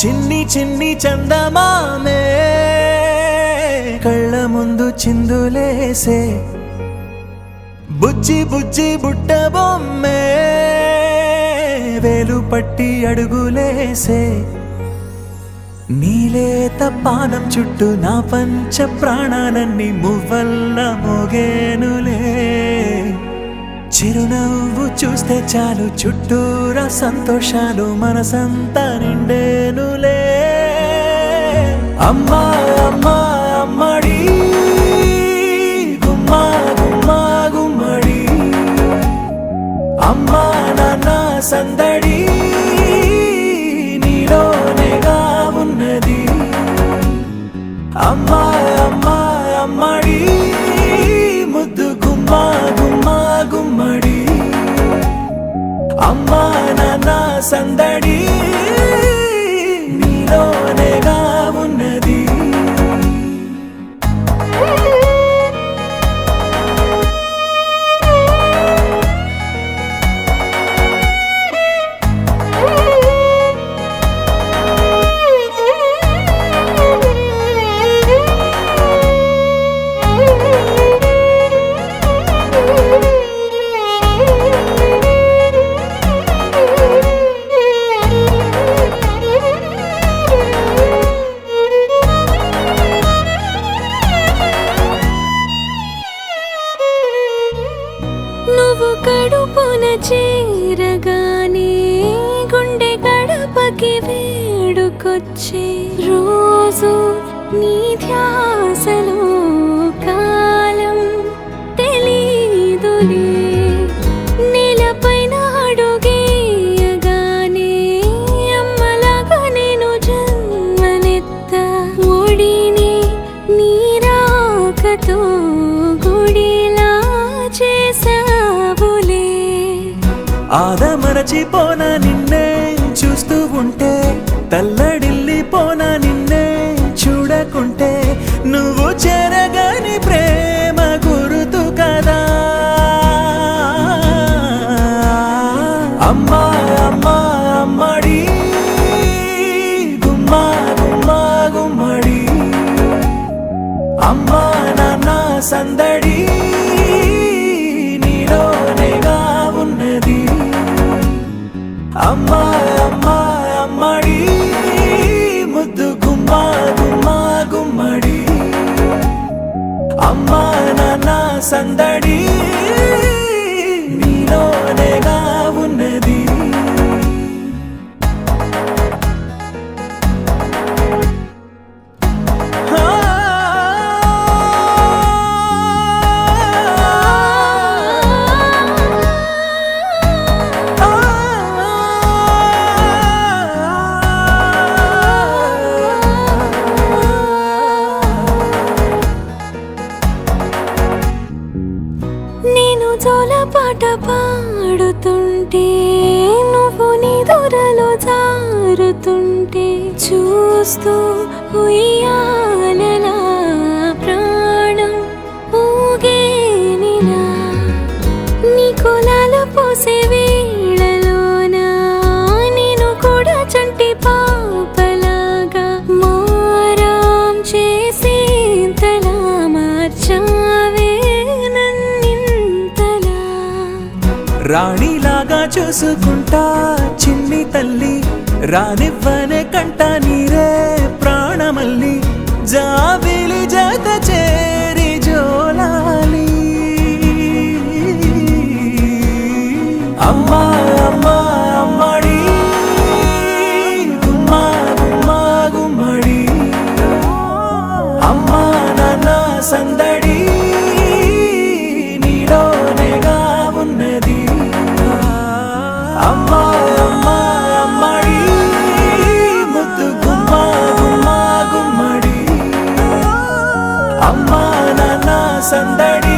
చిన్ని చిన్ని చందమామే కళ్ళ ముందు చిందులేసే బుజ్జి బుజ్జి బుట్ట బొమ్మే వేలు పట్టి అడుగులేసే నీలేత పానం చుట్టూ నా పంచ ప్రాణాలన్నీ మువ్వల్ల మోగేనులే చిరునవ్వు చూస్తే చాలు చుట్టూరా సంతోషాలు మనసంతా నిండేనులే అమ్మా అమ్మా అమ్మడి గుమ్మా గుమ్మా గుమ్మడి అమ్మా నాన్న సందడి నీలోనేగా ఉన్నది అమ్మా అమ్మా అమ్మడి ముద్దు గుమ్మా గుమ్మా గుమ్మడి అమ్మా నాన్న సందడి నీలోనేగా ఉన్నది నువ్వు కడుపున చేరగానే గుండె గడపకి వేడుకొచ్చే రోజు నీ ధ్యాసలో కాలం తెలీదులే నేలపైన అడుగేయగానే అమ్మలాగా నేను జన్మనెత్త ఒడిని నీ రాకతో గుడిలా చేసావులే ఆదమరచిపోనా నిన్నే చూస్తూ ఉంటే తల్లడిల్లిపోనా నిన్నే చూడకుంటే నువ్వు చెరగని ప్రేమ గురుతు కదా అమ్మా అమ్మా అమ్మడి గుమ్మా గుమ్మా గుమ్మడి అమ్మా నాన్న సందడి నీలోనేగా ఉన్నది అమ్మా అమ్మా అమ్మడి ముద్దు గుమ్మా గుమ్మా గుమ్మడి అమ్మా నాన్న సందడి నీలోనేగా ఉన్నది నేను జోలపాట పాడుతుంటే నువ్వు నీ దొరలో జారుతుంటే చూస్తూ ఉయ్యాలలా ప్రాణం ఊగేనిలా నీ కులాల పోసే వేళలోన నేను కూడా చంటి పాపలాగా మారాం చేసేంతలా మార్చావే రాణిలాగా చూసుకుంటా చిన్ని తల్లి రానివ్వనే కంట నీరే ప్రాణమల్లి జాబిలి జత చేరి జోలాలి అమ్మా అమ్మా అమ్మడి గుమ్మా గుమ్మా గుమ్మడి అమ్మా నాన్న సందడి నీలోనేగా ఉన్నది అమ్మా అమ్మా అమ్మడి ముద్దు గుమ్మా గుమ్మా గుమ్మడి అమ్మా నాన్న సందడి